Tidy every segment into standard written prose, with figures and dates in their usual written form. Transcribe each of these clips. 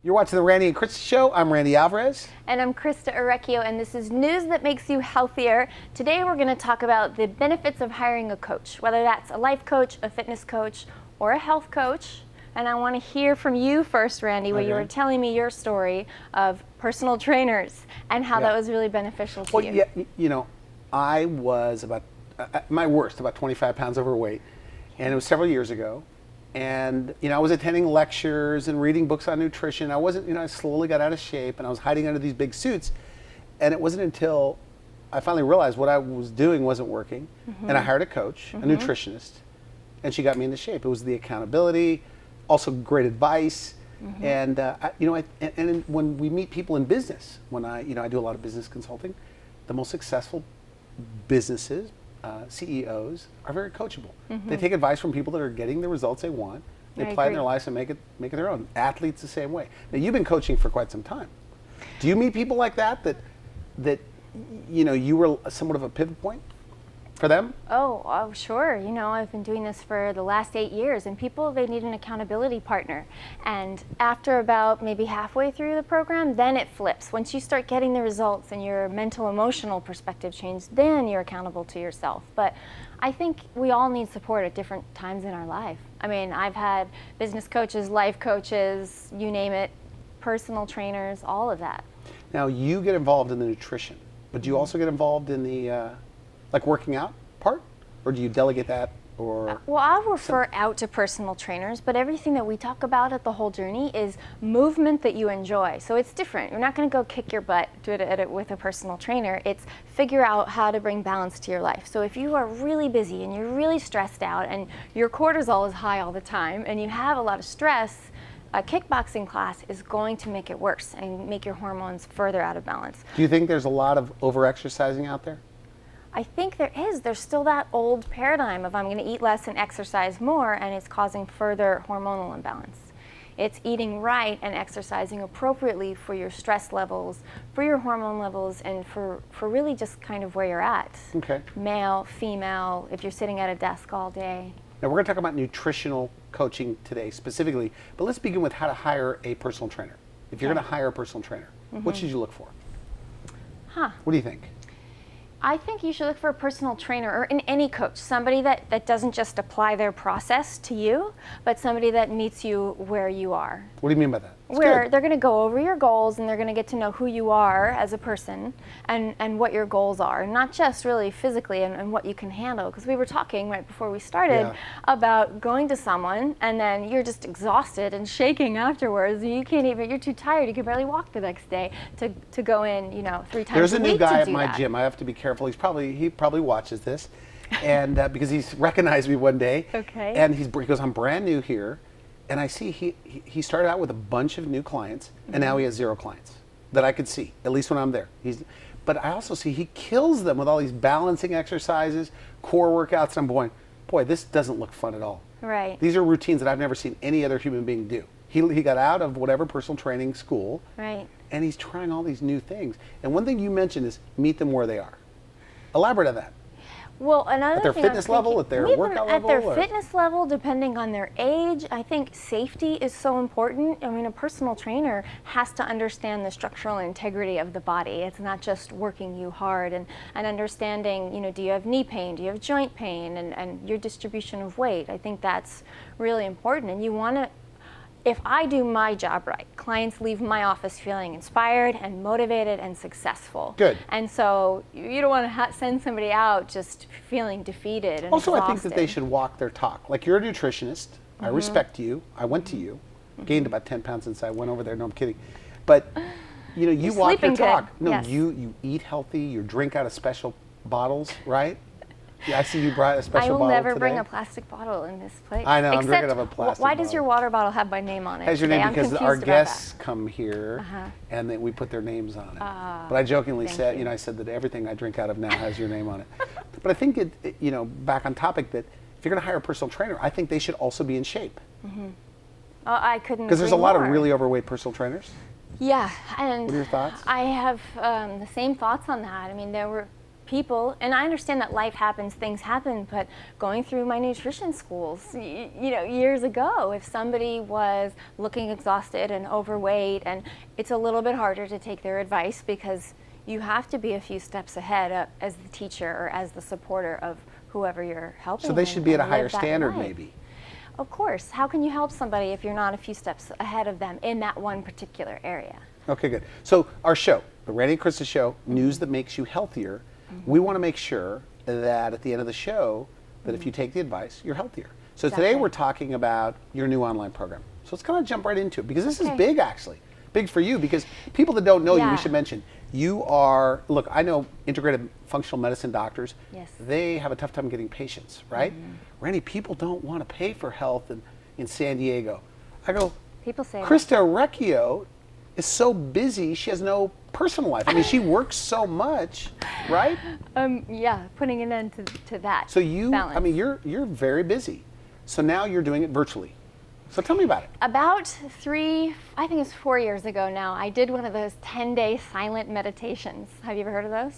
You're watching the Randy and Christa Show. I'm Randy Alvarez. And I'm Christa Orecchio, and this is news that makes you healthier. Today we're going to talk about the benefits of hiring a coach, whether that's a life coach, a fitness coach, or a health coach. And I want to hear from you first, Randy, where you were telling me your story of personal trainers and how that was really beneficial to you. Yeah, you know, I was about, at my worst, about 25 pounds overweight, and it was several years ago. And, you know, I was attending lectures and reading books on nutrition. I wasn't, you know, I slowly got out of shape and I was hiding under these big suits. And it wasn't until I finally realized what I was doing wasn't working. And I hired a coach, a nutritionist, and she got me into shape. It was the accountability, also great advice. And, and when we meet people in business, when I do a lot of business consulting, the most successful businesses, CEOs are very coachable. They take advice from people that are getting the results they want. They apply it in their lives and make it their own. Athletes the same way. Now you've been coaching for quite some time. Do you meet people like that you know you were somewhat of a pivot point for them? Oh, sure. You know, I've been doing this for the last 8 years, and people, they need an accountability partner. And after about maybe halfway through the program, then it flips. Once you start getting the results and your mental, emotional perspective change, then you're accountable to yourself. But I think we all need support at different times in our life. I mean, I've had business coaches, life coaches, you name it, personal trainers, all of that. Now you get involved in the nutrition, but do you also get involved in the like working out part, or do you delegate that? Or well, I'll refer out to personal trainers, but everything that we talk about at the whole journey is movement that you enjoy. So it's different. You're not going to go kick your butt with a personal trainer. It's figure out how to bring balance to your life. So if you are really busy and you're really stressed out and your cortisol is high all the time and you have a lot of stress, a kickboxing class is going to make it worse and make your hormones further out of balance. Do you think there's a lot of over-exercising out there? I think there is. There's still that old paradigm of I'm going to eat less and exercise more, and it's causing further hormonal imbalance. It's eating right and exercising appropriately for your stress levels, for your hormone levels, and for really just kind of where you're at. Okay. Male, female, if you're sitting at a desk all day. Now we're going to talk about nutritional coaching today specifically, but let's begin with how to hire a personal trainer. If you're going to hire a personal trainer, what should you look for? What do you think? I think you should look for a personal trainer or any coach, somebody that doesn't just apply their process to you, but somebody that meets you where you are. What do you mean by that? Where they're going to go over your goals and they're going to get to know who you are as a person and what your goals are, not just really physically and what you can handle. Because we were talking right before we started about going to someone and then you're just exhausted and shaking afterwards. You can't even, you're too tired, you can barely walk the next day to go in, 3 times a week. There's a new guy at my gym. I have to be careful. He probably watches this, and because he's recognized me one day. Okay. And he goes, I'm brand new here. And I see he started out with a bunch of new clients, and now he has 0 clients that I could see, at least when I'm there. But I also see he kills them with all these balancing exercises, core workouts, and I'm going, boy, this doesn't look fun at all. Right. These are routines that I've never seen any other human being do. He got out of whatever personal training school, right, and he's trying all these new things. And one thing you mentioned is meet them where they are. Elaborate on that. Well, another at their thing fitness level, at their workout level? At their fitness level, depending on their age. I think safety is so important. I mean, a personal trainer has to understand the structural integrity of the body. It's not just working you hard and understanding, do you have knee pain, do you have joint pain, and your distribution of weight. I think that's really important. And you want to, if I do my job right, clients leave my office feeling inspired and motivated and successful. Good. And so you don't want to send somebody out just feeling defeated and also, exhausted. I think that they should walk their talk. Like, you're a nutritionist. I respect you. I went to you. Gained about 10 pounds since I went over there. No, I'm kidding. But, you walk your talk. Good. No, yes. you eat healthy. You drink out of special bottles, right? Yeah, I see you brought a special bottle today. I will never today. bring a plastic bottle in this place. I know, I'm drinking out of a plastic Why bottle. does your water bottle have my name on it? Has your today? name I'm because confused our about guests that. come here and then we put their names on it. But I thank jokingly said, you. I said that everything I drink out of now has your name on it. But I think back on topic, that if you're going to hire a personal trainer, I think they should also be in shape. I couldn't. Because there's a lot of really overweight personal trainers. Yeah, and what are your thoughts? I have the same thoughts on that. I mean, there were people, and I understand that life happens, things happen, but going through my nutrition schools, years ago, if somebody was looking exhausted and overweight, and it's a little bit harder to take their advice because you have to be a few steps ahead as the teacher or as the supporter of whoever you're helping. So they should be at a higher live that standard, life. maybe. Of course. How can you help somebody if you're not a few steps ahead of them in that one particular area? Okay, good. So our show, the Randy and Christa Show, news that makes you healthier, we want to make sure that at the end of the show, that if you take the advice, you're healthier. So today we're talking about your new online program. So let's kind of jump right into it, because this is big, actually. Big for you, because people that don't know you, we should mention, you are, look, I know integrated functional medicine doctors, they have a tough time getting patients, right? Randy, people don't want to pay for health in San Diego. I go, people say Christa Recchio is so busy, she has no personal life. I mean, she works so much, right? Yeah, putting an end to that. So you, balance. I mean, you're very busy. So now you're doing it virtually. So tell me about it. About 4 years ago now, I did one of those 10-day silent meditations. Have you ever heard of those?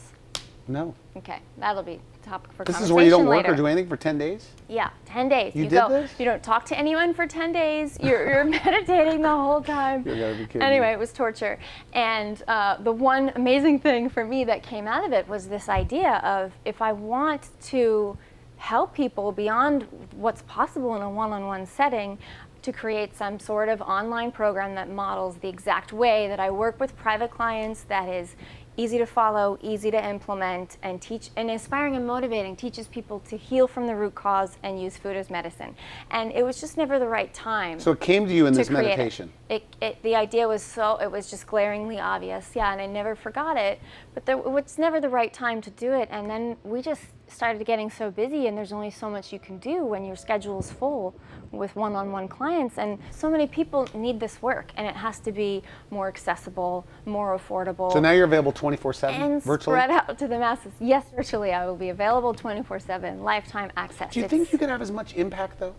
No. Okay, that'll be topic for This conversation is where you don't work later. or do anything for 10 days? Yeah, 10 days. You did this? You don't talk to anyone for 10 days. You're meditating the whole time. You gotta be kidding Anyway, me. it was torture. And the one amazing thing for me that came out of it was this idea of, if I want to help people beyond what's possible in a one-on-one setting, to create some sort of online program that models the exact way that I work with private clients, that is easy to follow, easy to implement, and inspiring and motivating, teaches people to heal from the root cause and use food as medicine. And it was just never the right time. So it came to you in this create meditation. The idea was it was just glaringly obvious, and I never forgot it, but it was never the right time to do it. And then we just started getting so busy, and there's only so much you can do when your schedule is full with one-on-one clients, and so many people need this work, and it has to be more accessible, more affordable. So now you're available 24/7 and virtually? spread out to the masses. Yes, virtually. I will be available 24/7, lifetime access. Do you think you could have as much impact, though?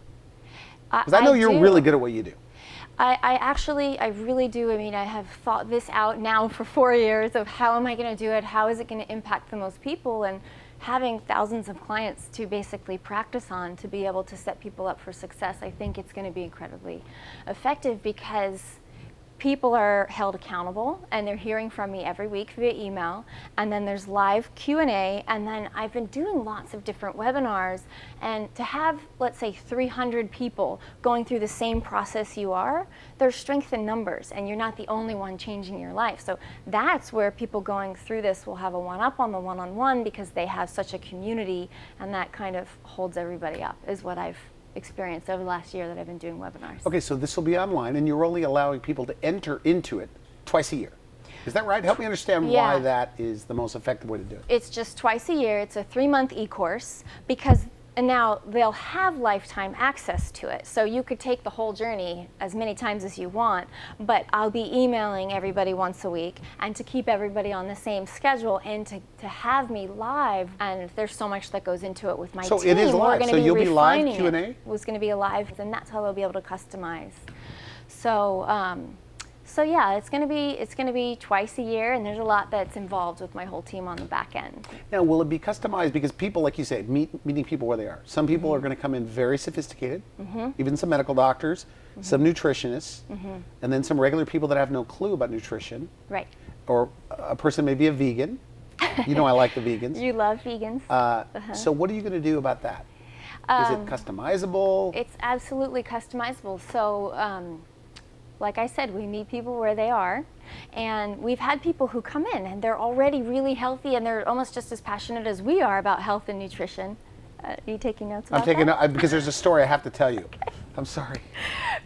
Because I know you're do. really good at what you do. I really do. I mean, I have thought this out now for 4 years of how am I going to do it? How is it going to impact the most people? And having thousands of clients to basically practice on, to be able to set people up for success, I think it's going to be incredibly effective, because people are held accountable, and they're hearing from me every week via email, and then there's live Q&A, and then I've been doing lots of different webinars, and to have, let's say, 300 people going through the same process you are, there's strength in numbers, and you're not the only one changing your life. So that's where people going through this will have a one-up on the one-on-one, because they have such a community, and that kind of holds everybody up, is what I've experience over the last year that I've been doing webinars. Okay, so this will be online, and you're only allowing people to enter into it twice a year. Is that right? Help me understand why that is the most effective way to do it. It's just twice a year. It's a 3-month eCourse, because and now they'll have lifetime access to it. So you could take the whole journey as many times as you want, but I'll be emailing everybody once a week, and to keep everybody on the same schedule, and to have me live. And there's so much that goes into it with my team. So it is live. So you'll be live Q&A? It was going to be a live, and that's how they'll be able to customize. So yeah, it's going to be twice a year, and there's a lot that's involved with my whole team on the back end. Now, will it be customized? Because people, like you say, meeting people where they are. Some people are going to come in very sophisticated, even some medical doctors, some nutritionists, and then some regular people that have no clue about nutrition. Right. Or a person may be a vegan. You know I like the vegans. You love vegans. So what are you going to do about that? Is it customizable? It's absolutely customizable. So, like I said, we meet people where they are, and we've had people who come in and they're already really healthy, and they're almost just as passionate as we are about health and nutrition. Are you taking notes about I'm taking that? notes because there's a story I have to tell you. I'm sorry.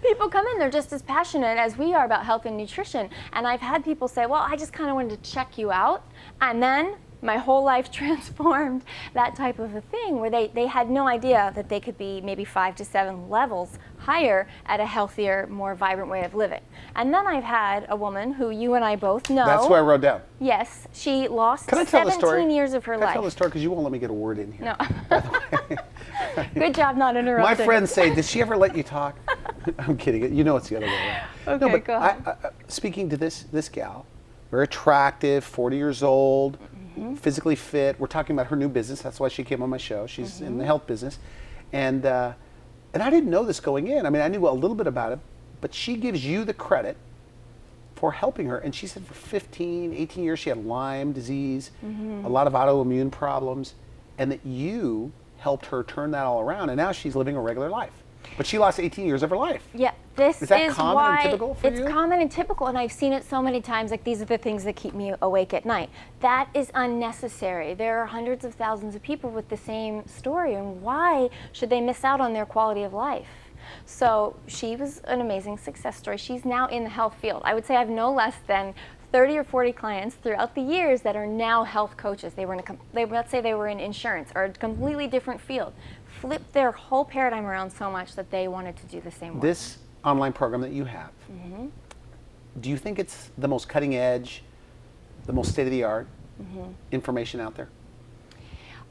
People come in, they're just as passionate as we are about health and nutrition, and I've had people say, well, I just kind of wanted to check you out, and then my whole life transformed, that type of a thing, where they had no idea that they could be maybe 5 to 7 levels higher at a healthier, more vibrant way of living. And then I've had a woman who you and I both know. That's what I wrote down. Yes, she lost Can I tell the 17 story? years of her Can I life. tell the story? Because you won't let me get a word in here. No. By the way. Good job not interrupting. My friends say, did she ever let you talk? I'm kidding. You know it's the other way around. Okay, no, but go ahead. speaking to this gal, very attractive, 40 years old, physically fit. We're talking about her new business. That's why she came on my show. She's in the health business. And I didn't know this going in. I mean, I knew a little bit about it, but she gives you the credit for helping her. And she said for 15, 18 years, she had Lyme disease, a lot of autoimmune problems, and that you helped her turn that all around. And now she's living a regular life. But she lost 18 years of her life. Yeah, this is that is common why and typical for you? It's common and typical, and I've seen it so many times. Like, these are the things that keep me awake at night. That is unnecessary. There are hundreds of thousands of people with the same story, and why should they miss out on their quality of life? So she was an amazing success story. She's now in the health field. I would say I have no less than 30 or 40 clients throughout the years that are now health coaches. They were let's say they were in insurance or a completely different field. Flipped their whole paradigm around so much that they wanted to do the same work. This online program that you have, do you think it's the most cutting edge, the most state-of-the-art information out there?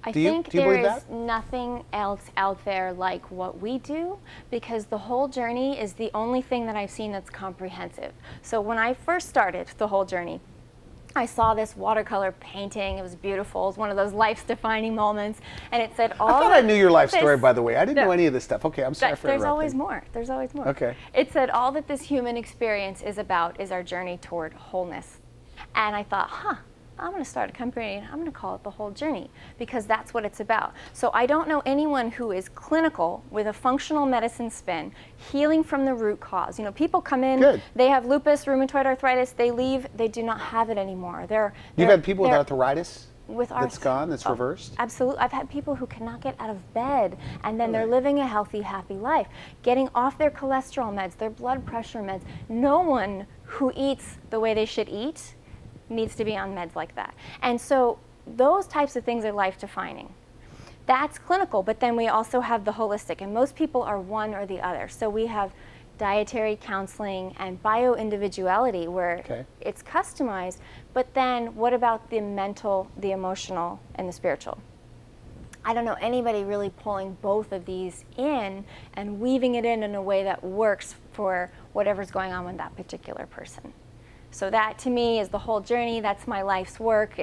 I Do you think believe there is that? nothing else out there like what we do, because the whole journey is the only thing that I've seen that's comprehensive. So when I first started the whole journey, I saw this watercolor painting. It was beautiful. It was one of those life-defining moments, and it said all. I thought I knew your life story, by the way. I didn't know any of this stuff. Okay, I'm sorry for There's interrupting. always more. There's always more. Okay. It said all that this human experience is about is our journey toward wholeness. And I thought, I'm going to start a company and I'm going to call it The Whole Journey, because that's what it's about. So I don't know anyone who is clinical with a functional medicine spin, healing from the root cause. You know, people come in, they have lupus, rheumatoid arthritis, they leave, they do not have it anymore. You've had people with arthritis? With that's gone, that's reversed? Absolutely. I've had people who cannot get out of bed, and then they're living a healthy, happy life, getting off their cholesterol meds, their blood pressure meds. No one who eats the way they should eat needs to be on meds like that. And so those types of things are life-defining. That's clinical, but then we also have the holistic, and most people are one or the other. So we have dietary counseling and bio-individuality, where it's customized, but then what about the mental, the emotional, and the spiritual? I don't know anybody really pulling both of these in and weaving it in a way that works for whatever's going on with that particular person. So that, to me, is the whole journey. That's my life's work.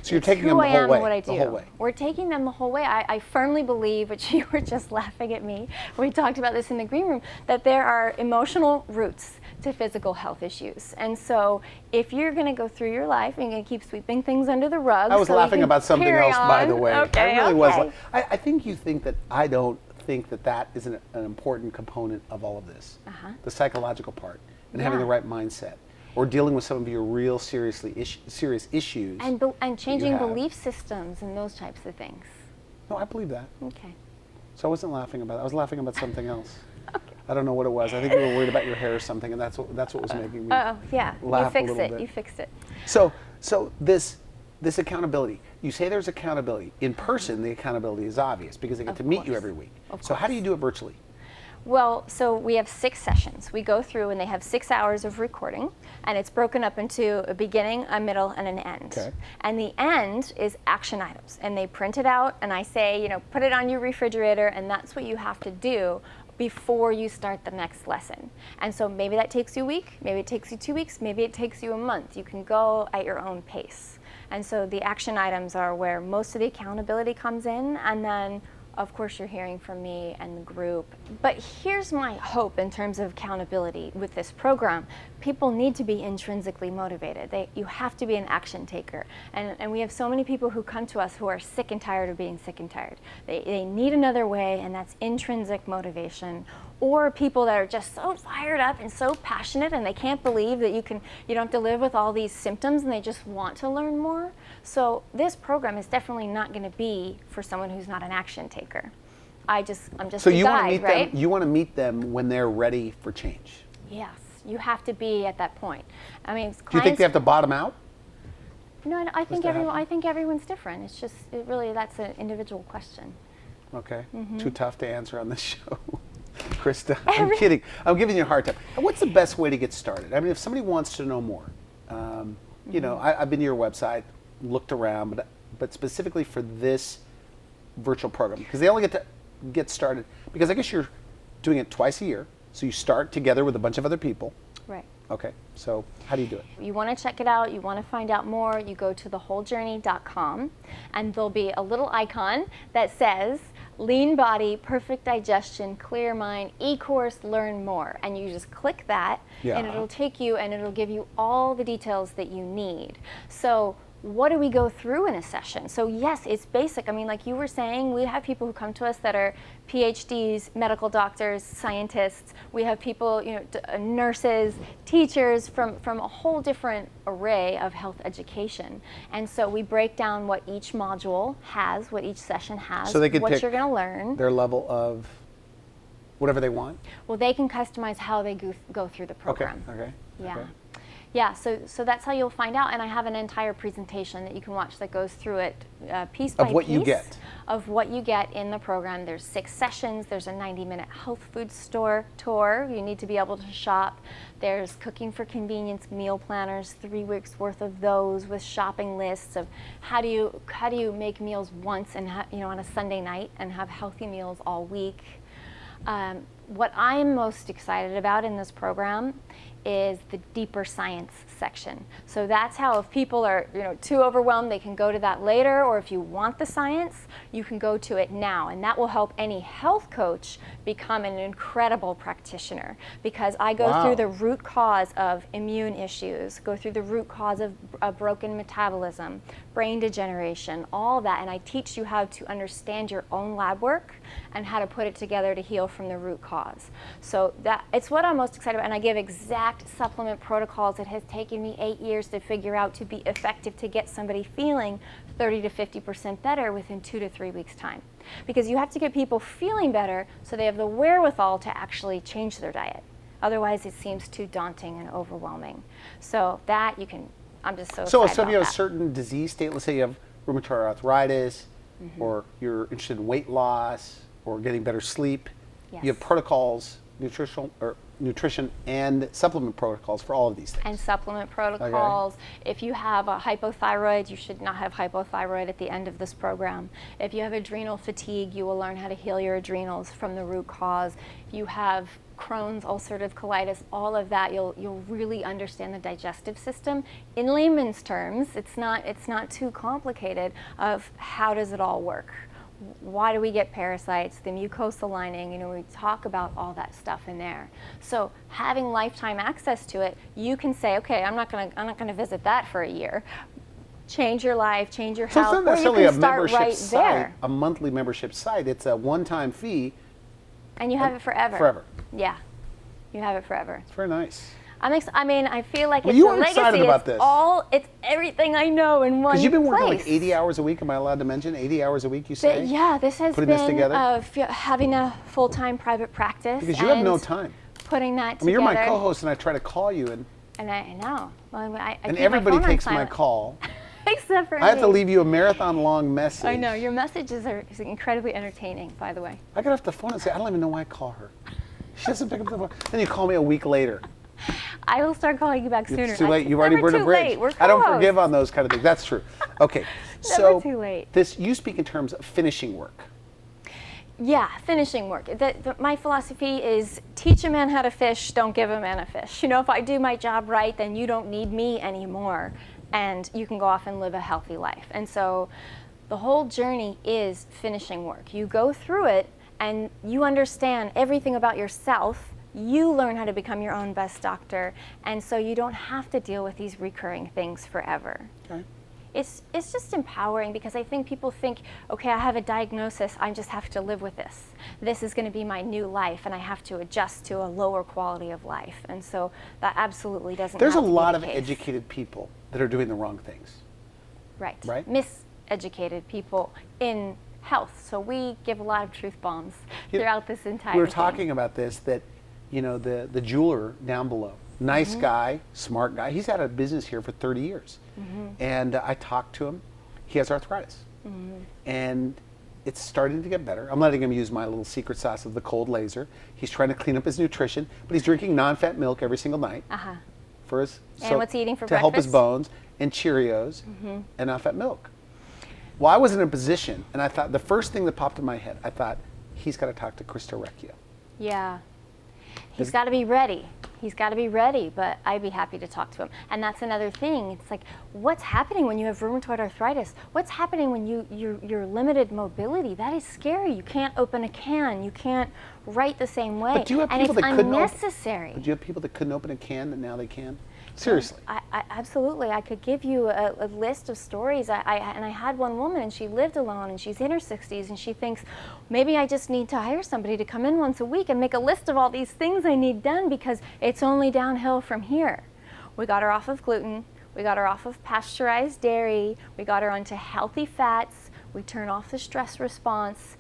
So you're taking them the whole way. What I do. The whole way. We're taking them the whole way. I firmly believe, which you were just laughing at me, we talked about this in the green room, that there are emotional roots to physical health issues. And so if you're going to go through your life and you're going to keep sweeping things under the rug. I was laughing about something else, by the way. Okay, I really was. I think you think that I don't think that is an important component of all of this. The psychological part. And having the right mindset, or dealing with some of your real serious issues. And changing belief systems and those types of things. No, I believe that. Okay. So I wasn't laughing about that. I was laughing about something else. I don't know what it was. I think you were worried about your hair or something, and that's what was making me laugh a little bit. You fixed it. So this accountability, you say there's accountability. In person, the accountability is obvious because they get to meet you every week. So how do you do it virtually? Well, so we have 6 sessions. We go through and they have 6 hours of recording, and it's broken up into a beginning, a middle, and an end. Okay. And the end is action items, and they print it out, and I say, put it on your refrigerator, and that's what you have to do before you start the next lesson. And so maybe that takes you a week, maybe it takes you 2 weeks, maybe it takes you a month. You can go at your own pace. And so the action items are where most of the accountability comes in, and then of course you're hearing from me and the group. But here's my hope in terms of accountability with this program. People need to be intrinsically motivated. You have to be an action taker. And we have so many people who come to us who are sick and tired of being sick and tired. They need another way, and that's intrinsic motivation. Or people that are just so fired up and so passionate, and they can't believe that you don't have to live with all these symptoms, and they just want to learn more. So this program is definitely not going to be for someone who's not an action taker. I'm just so a you want to guide, meet right? them. You want to meet them when they're ready for change. Yes, you have to be at that point. I mean, do you think they have to bottom out? No, I think everyone's different. It's just that's an individual question. Okay, too tough to answer on this show. Christa, I'm kidding. I'm giving you a hard time. What's the best way to get started? I mean, if somebody wants to know more, I've been to your website, looked around, but specifically for this virtual program, because they only get started, because I guess you're doing it twice a year, so you start together with a bunch of other people. Right. Okay, so how do you do it? You want to check it out, you want to find out more, you go to thewholejourney.com, and there'll be a little icon that says Lean Body, Perfect Digestion, Clear Mind, eCourse, Learn More. And you just click that, Yeah. and it'll take you and it'll give you all the details that you need. So what do we go through in a session? So yes, it's basic. I mean, like you were saying, we have people who come to us that are PhDs, medical doctors, scientists. We have people, nurses, teachers from a whole different array of health education. And so we break down what each module has, what each session has, So they could what pick you're going to learn. their level of whatever they want? Well, they can customize how they go through the program. Okay. Yeah. Okay. Yeah, so that's how you'll find out, and I have an entire presentation that you can watch that goes through it piece by piece. Of what you get. Of what you get in the program. There's 6 sessions. There's a 90-minute health food store tour. You need to be able to shop. There's cooking for convenience meal planners, 3 weeks worth of those with shopping lists of how do you make meals once and on a Sunday night and have healthy meals all week. What I'm most excited about in this program is the deeper science section. So that's how, if people are too overwhelmed, they can go to that later, or if you want the science, you can go to it now, and that will help any health coach become an incredible practitioner, because I go through the root cause of immune issues, go through the root cause of a broken metabolism, brain degeneration, all that, and I teach you how to understand your own lab work and how to put it together to heal from the root cause. So it's what I'm most excited about, and I give exact supplement protocols that has taken me 8 years to figure out to be effective to get somebody feeling 30 to 50% better within 2 to 3 weeks time. Because you have to get people feeling better so they have the wherewithal to actually change their diet. Otherwise it seems too daunting and overwhelming. So that I'm just so excited So if you have about a certain disease state, let's say you have rheumatoid arthritis, or you're interested in weight loss or getting better sleep, Yes. you have protocols, nutrition and supplement protocols for all of these things. And supplement protocols. If you have a hypothyroid, you should not have hypothyroid at the end of this program. If you have adrenal fatigue, you will learn how to heal your adrenals from the root cause. If you have Crohn's, ulcerative colitis, all of that, you'll really understand the digestive system. In layman's terms, it's not too complicated of how does it all work. Why do we get parasites, the mucosal lining, we talk about all that stuff in there. So having lifetime access to it, you can say, okay, I'm not gonna visit that for a year. Change your life, change your So health, it's not necessarily or you a can start membership right site, there. a monthly membership site. It's a one-time fee. And you have it forever. Forever. Yeah, you have it forever. It's very nice. I feel like Well, it's you a are legacy. excited about this. It's everything I know in one place. Because you've been working like 80 hours a week. Am I allowed to mention 80 hours a week? You say? Yeah, this has Putting been this together? Having a full-time private practice. Because you have no time. Putting that together. I mean, you're my co-host, and I try to call you, and I know. Well, I and keep everybody my phone on takes my silent. call. Except for I have to me. leave you a marathon-long message. I know your messages are incredibly entertaining. By the way. I get off the phone and say, I don't even know why I call her. She doesn't pick up the phone. Then you call me a week later. I will start calling you back sooner. It's too late. It's You've already never burned a too bridge. late. We're I don't close. forgive on those kind of things. That's true. Okay. Never too late. You speak in terms of finishing work. Yeah, finishing work. My philosophy is teach a man how to fish, don't give a man a fish. If I do my job right, then you don't need me anymore, and you can go off and live a healthy life. And so the whole journey is finishing work. You go through it and you understand everything about yourself. You learn how to become your own best doctor, and so you don't have to deal with these recurring things forever. Okay. It's just empowering, because I think people think, okay, I have a diagnosis, I just have to live with this. This is going to be my new life, and I have to adjust to a lower quality of life. And so that absolutely doesn't There's a have to be lot the of case. educated people that are doing the wrong things. Right. Right? Miseducated people in health. So we give a lot of truth bombs throughout this entire We were thing. talking about this, that the jeweler down below, nice guy, smart guy. He's had a business here for 30 years. And I talked to him. He has arthritis. And it's starting to get better. I'm letting him use my little secret sauce of the cold laser. He's trying to clean up his nutrition, but he's drinking non-fat milk every single night for his And what's he eating for to help his breakfast? bones, and Cheerios and non-fat milk. Well, I was in a position, and I thought the first thing that popped in my head, I thought he's got to talk to Christa. Yeah. He's got to be ready. He's got to be ready, but I'd be happy to talk to him. And that's another thing. It's like, what's happening when you have rheumatoid arthritis? What's happening when you're limited mobility? That is scary. You can't open a can. You can't write the same way. But do you have and people it's that couldn't unnecessary. do you have people that couldn't open a can that now they can? Seriously. I absolutely. I could give you a list of stories. And I had one woman, and she lived alone, and she's in her 60s, and she thinks, maybe I just need to hire somebody to come in once a week and make a list of all these things I need done because it's only downhill from here. We got her off of gluten. We got her off of pasteurized dairy. We got her onto healthy fats. We turned off the stress response,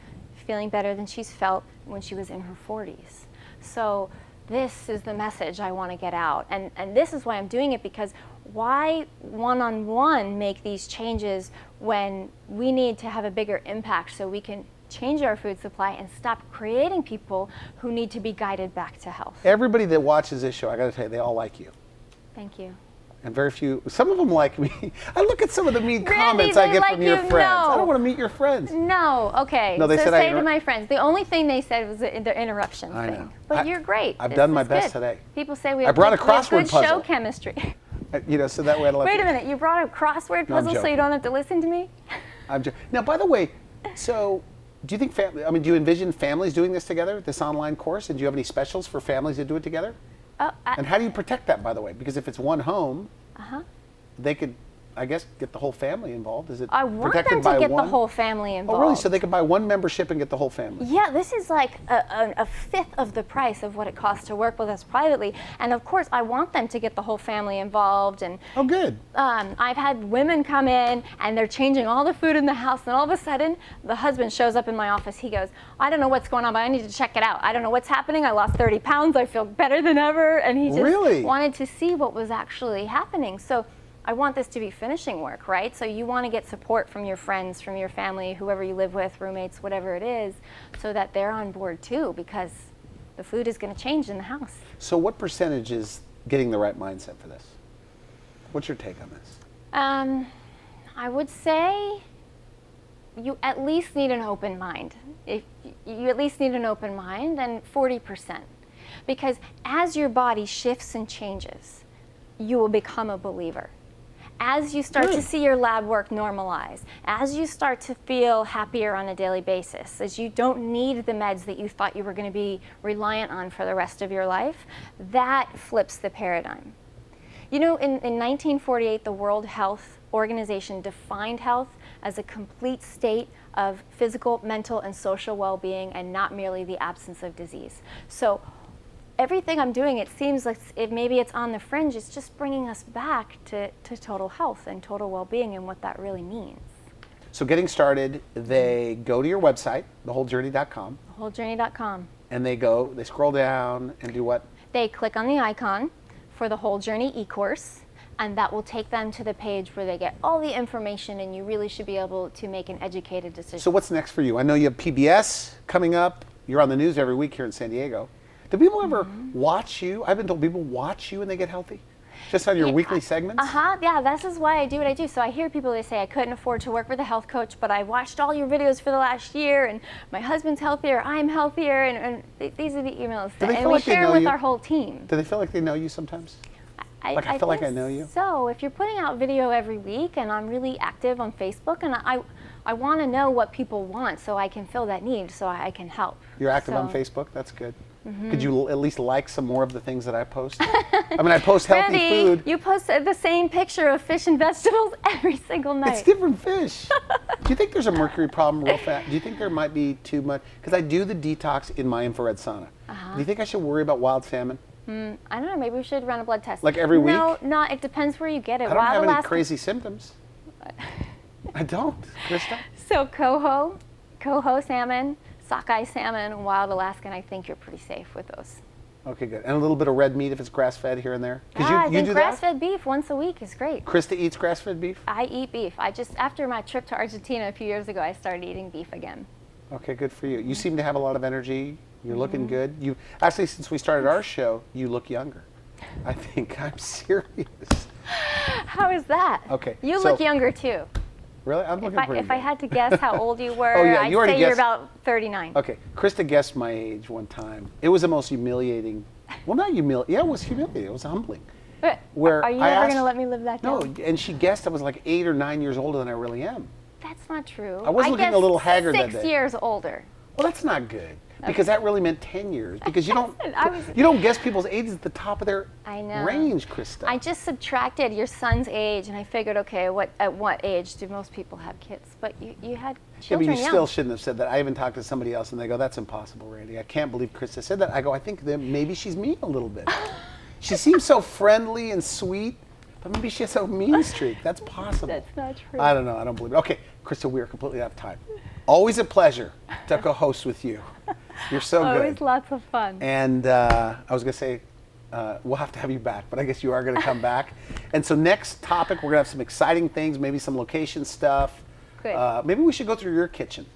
feeling better than she's felt when she was in her 40s. So this is the message I want to get out. And this is why I'm doing it, because why one-on-one make these changes when we need to have a bigger impact so we can change our food supply and stop creating people who need to be guided back to health. Everybody that watches this show, I got to tell you, they all like you. Thank you. And very few, some of them like me. I look at some of the mean Randy, comments I they get like from your you? friends. No. I don't want to meet your friends. No, okay. No, they so said say to my friends, the only thing they said was the interruption I thing. know. But you're great. I've This done my is best good. today. People say we I have brought a good, we have crossword good show puzzle. chemistry. So that way I don't have Wait to- a minute, you brought a crossword No, I'm puzzle so you joking. don't have to listen to me? Now, by the way, so do you think do you envision families doing this together, this online course? And do you have any specials for families that do it together? Oh, And how do you protect that, by the way? Because if it's one home, they could, I guess, get the whole family involved. Is it I want protected them by to get one? the whole family involved. Oh, really? So they could buy one membership and get the whole family? Yeah, this is like a fifth of the price of what it costs to work with us privately. And of course, I want them to get the whole family involved. And Oh, good. I've had women come in and they're changing all the food in the house, and all of a sudden, the husband shows up in my office. He goes, I don't know what's going on, but I need to check it out. I don't know what's happening. I lost 30 pounds. I feel better than ever. And he just Really? wanted to see what was actually happening. So I want this to be finishing work, right? So you want to get support from your friends, from your family, whoever you live with, roommates, whatever it is, so that they're on board too, because the food is going to change in the house. So what percentage is getting the right mindset for this? What's your take on this? I would say you at least need an open mind. If you at least need an open mind, and 40%. Because as your body shifts and changes, you will become a believer. As you start to see your lab work normalize, as you start to feel happier on a daily basis, as you don't need the meds that you thought you were going to be reliant on for the rest of your life, that flips the paradigm. You know, in 1948, the World Health Organization defined health as a complete state of physical, mental, and social well-being, and not merely the absence of disease. So everything I'm doing, it seems like maybe it's on the fringe. It's just bringing us back to total health and total well-being and what that really means. So getting started, they go to your website, thewholejourney.com, Wholejourney.com. and they scroll down and do what? They click on the icon for the Whole Journey eCourse, and that will take them to the page where they get all the information, and you really should be able to make an educated decision. So what's next for you? I know you have PBS coming up. You're on the news every week here in San Diego. Do people ever watch you? I've been told people watch you and they get healthy. Just on your weekly segments? Yeah, this is why I do what I do. So I hear people, they say, I couldn't afford to work with a health coach, but I watched all your videos for the last year, and my husband's healthier, I'm healthier, and these are the emails. Do they And feel we like they share know with you? our whole team. Do they feel like they know you sometimes? I feel like think I know you? So if you're putting out video every week, and I'm really active on Facebook, and I want to know what people want so I can fill that need, so I can help. You're active on So- Facebook? That's good. Could you at least like some more of the things that I post? I mean, I post healthy Randy, food. you post the same picture of fish and vegetables every single night. It's different fish. Do you think there's a mercury problem real fast? Do you think there might be too much? Because I do the detox in my infrared sauna. Do you think I should worry about wild salmon? I don't know, maybe we should run a blood test. Like every week? No, it depends where you get it. I don't Wild have any Alaska- crazy symptoms. I don't, Christa. So coho salmon, sockeye salmon, and wild Alaskan, I think you're pretty safe with those. Okay, good. And a little bit of red meat if it's grass-fed here and there. 'Cause I you think do grass-fed beef once a week is great. that? Christa eats grass-fed beef? I eat beef. After my trip to Argentina a few years ago, I started eating beef again. Okay, good for you. You seem to have a lot of energy. You're looking good. You actually, since we started our show, you look younger. I think I'm serious. How is that? Okay, You so- look younger too. Really? I'm looking pretty If I good. had to guess how old you were, Oh, yeah, I'd you already say you're guessed. about 39. Okay, Christa guessed my age one time. It was the most humiliating Well, not humiliating. Yeah, it was humiliating. It was humbling. But Where are you I never asked- going to let me live that No, down? and she guessed I was like 8 or 9 years older than I really am. That's not true. I was looking a guess little haggard that 6 day. years older. Well, that's not good because that really meant 10 years. Because you don't I was- you don't guess people's ages at the top of their I know. range, Christa. I just subtracted your son's age, and I figured, okay, at what age do most people have kids? But you had Yeah, but children you young. still shouldn't have said that. I even talked to somebody else, and they go, "That's impossible, Randy. I can't believe Christa said that." I go, "I think that maybe she's mean a little bit. She seems so friendly and sweet, but maybe she has a mean streak. That's possible." That's not true. I don't know. I don't believe it. Okay, Christa, we are completely out of time. Always a pleasure to co-host with you. You're so good. Always lots of fun. And I was going to say, we'll have to have you back, but I guess you are going to come back. And so next topic, we're going to have some exciting things, maybe some location stuff. Good. Maybe we should go through your kitchen.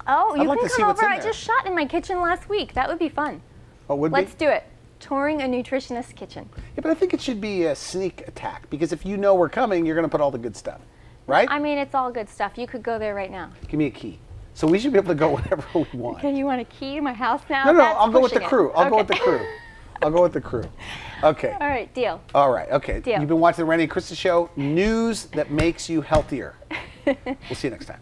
Oh, you like can to see come what's over. in I there. just shot in my kitchen last week. That would be fun. Oh, would Let's be? do it. Touring a nutritionist's kitchen. Yeah, but I think it should be a sneak attack, because if you know we're coming, you're going to put all the good stuff, right? I mean, it's all good stuff. You could go there right now. Give me a key. So we should be able to go whenever we want. Okay, you want a key to my house now? No, That's I'll go with the pushing it. crew. I'll go with the Okay. crew. I'll go with the crew. Okay. All right, deal. All right. Okay. Deal. You've been watching the Randy and Christa Show, news that makes you healthier. We'll see you next time.